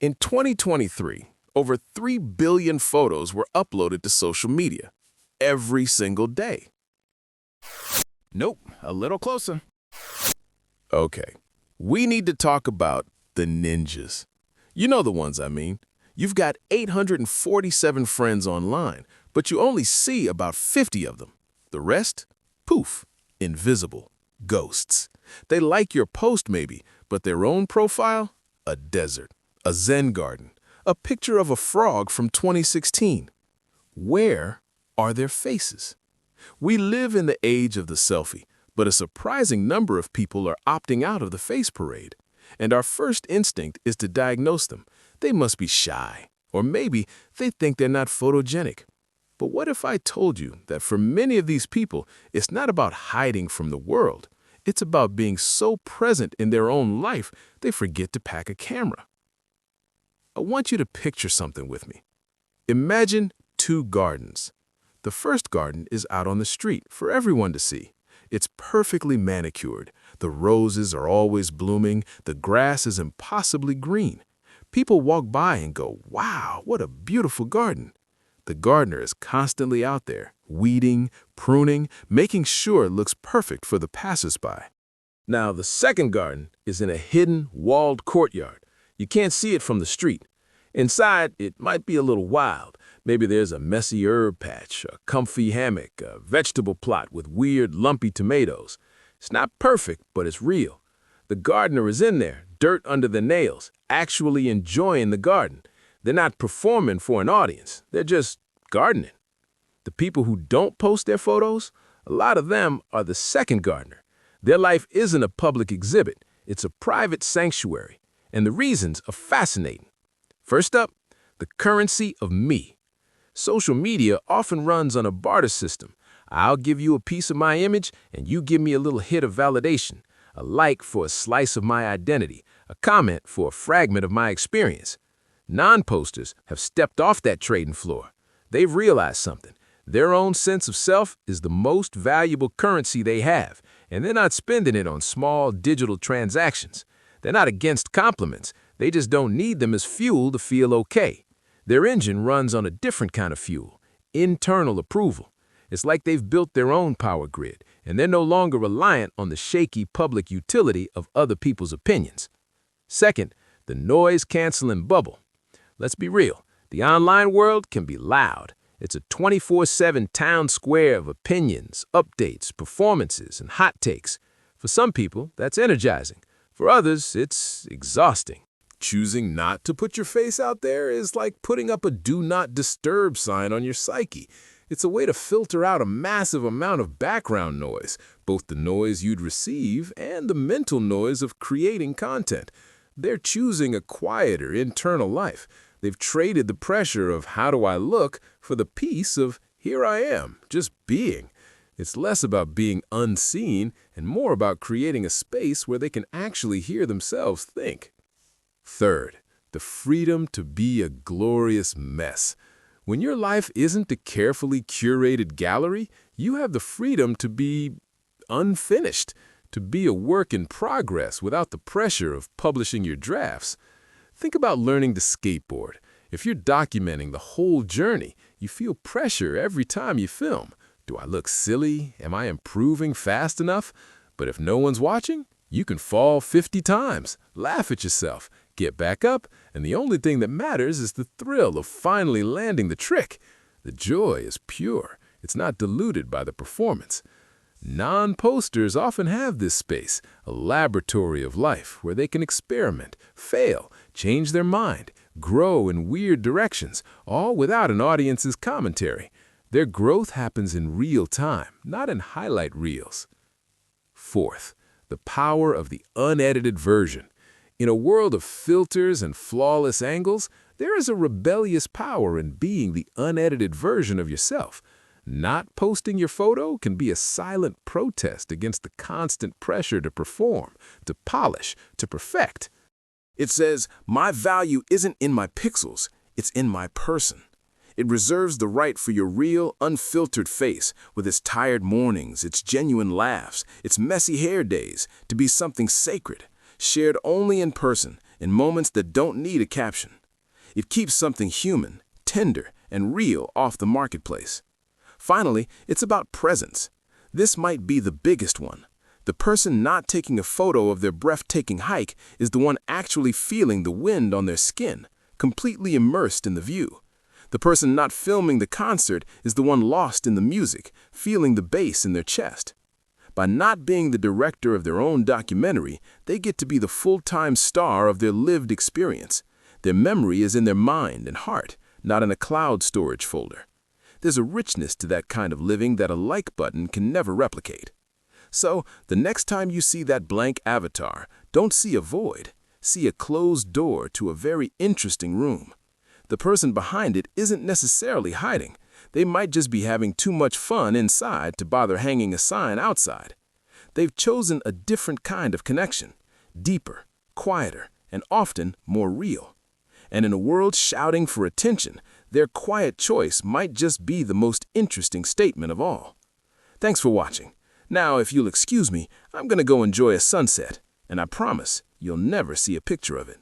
In 2023, over 3 billion photos were uploaded to social media every single day. Nope, a little closer. Okay, we need to talk about the ninjas. You know the ones I mean. You've got 847 friends online, but you only see about 50 of them. The rest? Poof, invisible, ghosts. They like your post maybe, but their own profile? A desert, a Zen garden, a picture of a frog from 2016. Where are their faces? We live in the age of the selfie, but a surprising number of people are opting out of the face parade. And our first instinct is to diagnose them. They must be shy, or maybe they think they're not photogenic. But what if I told you that for many of these people, it's not about hiding from the world. It's about being so present in their own life, they forget to pack a camera. I want you to picture something with me. Imagine 2 gardens. The first garden is out on the street for everyone to see. It's perfectly manicured. The roses are always blooming. The grass is impossibly green. People walk by and go, "Wow, what a beautiful garden." The gardener is constantly out there, weeding, pruning, making sure it looks perfect for the passers-by. Now, the second garden is in a hidden, walled courtyard. You can't see it from the street. Inside, it might be a little wild. Maybe there's a messy herb patch, a comfy hammock, a vegetable plot with weird, lumpy tomatoes. It's not perfect, but it's real. The gardener is in there, dirt under their nails, actually enjoying the garden. They're not performing for an audience. They're just gardening. The people who don't post their photos, a lot of them are the second gardener. Their life isn't a public exhibit. It's a private sanctuary. And the reasons are fascinating. First up, the currency of me. Social media often runs on a barter system. I'll give you a piece of my image, and you give me a little hit of validation, a like for a slice of my identity, a comment for a fragment of my experience. Non-posters have stepped off that trading floor. They've realized something. Their own sense of self is the most valuable currency they have, and they're not spending it on small digital transactions. They're not against compliments. They just don't need them as fuel to feel okay. Their engine runs on a different kind of fuel, internal approval. It's like they've built their own power grid, and they're no longer reliant on the shaky public utility of other people's opinions. Second, the noise-canceling bubble. Let's be real. The online world can be loud. It's a 24/7 town square of opinions, updates, performances, and hot takes. For some people, that's energizing. For others, it's exhausting. Choosing not to put your face out there is like putting up a do not disturb sign on your psyche. It's a way to filter out a massive amount of background noise, both the noise you'd receive and the mental noise of creating content. They're choosing a quieter internal life. They've traded the pressure of how do I look for the peace of here I am, just being. It's less about being unseen and more about creating a space where they can actually hear themselves think. Third, the freedom to be a glorious mess. When your life isn't a carefully curated gallery, you have the freedom to be unfinished, to be a work in progress without the pressure of publishing your drafts. Think about learning to skateboard. If you're documenting the whole journey, you feel pressure every time you film. Do I look silly? Am I improving fast enough? But if no one's watching, you can fall 50 times, laugh at yourself, get back up, and the only thing that matters is the thrill of finally landing the trick. The joy is pure. It's not diluted by the performance. Non-posters often have this space, a laboratory of life where they can experiment, fail, change their mind, grow in weird directions, all without an audience's commentary. Their growth happens in real time, not in highlight reels. Fourth, the power of the unedited version. In a world of filters and flawless angles, there is a rebellious power in being the unedited version of yourself. Not posting your photo can be a silent protest against the constant pressure to perform, to polish, to perfect. It says, my value isn't in my pixels, it's in my person. It reserves the right for your real, unfiltered face, with its tired mornings, its genuine laughs, its messy hair days, to be something sacred, shared only in person, in moments that don't need a caption. It keeps something human, tender, and real off the marketplace. Finally, it's about presence. This might be the biggest one. The person not taking a photo of their breathtaking hike is the one actually feeling the wind on their skin, completely immersed in the view. The person not filming the concert is the one lost in the music, feeling the bass in their chest. By not being the director of their own documentary, they get to be the full-time star of their lived experience. Their memory is in their mind and heart, not in a cloud storage folder. There's a richness to that kind of living that a like button can never replicate. So, the next time you see that blank avatar, don't see a void. See a closed door to a very interesting room. The person behind it isn't necessarily hiding. They might just be having too much fun inside to bother hanging a sign outside. They've chosen a different kind of connection, deeper, quieter, and often more real. And in a world shouting for attention, their quiet choice might just be the most interesting statement of all. Thanks for watching. Now, if you'll excuse me, I'm going to go enjoy a sunset, and I promise you'll never see a picture of it.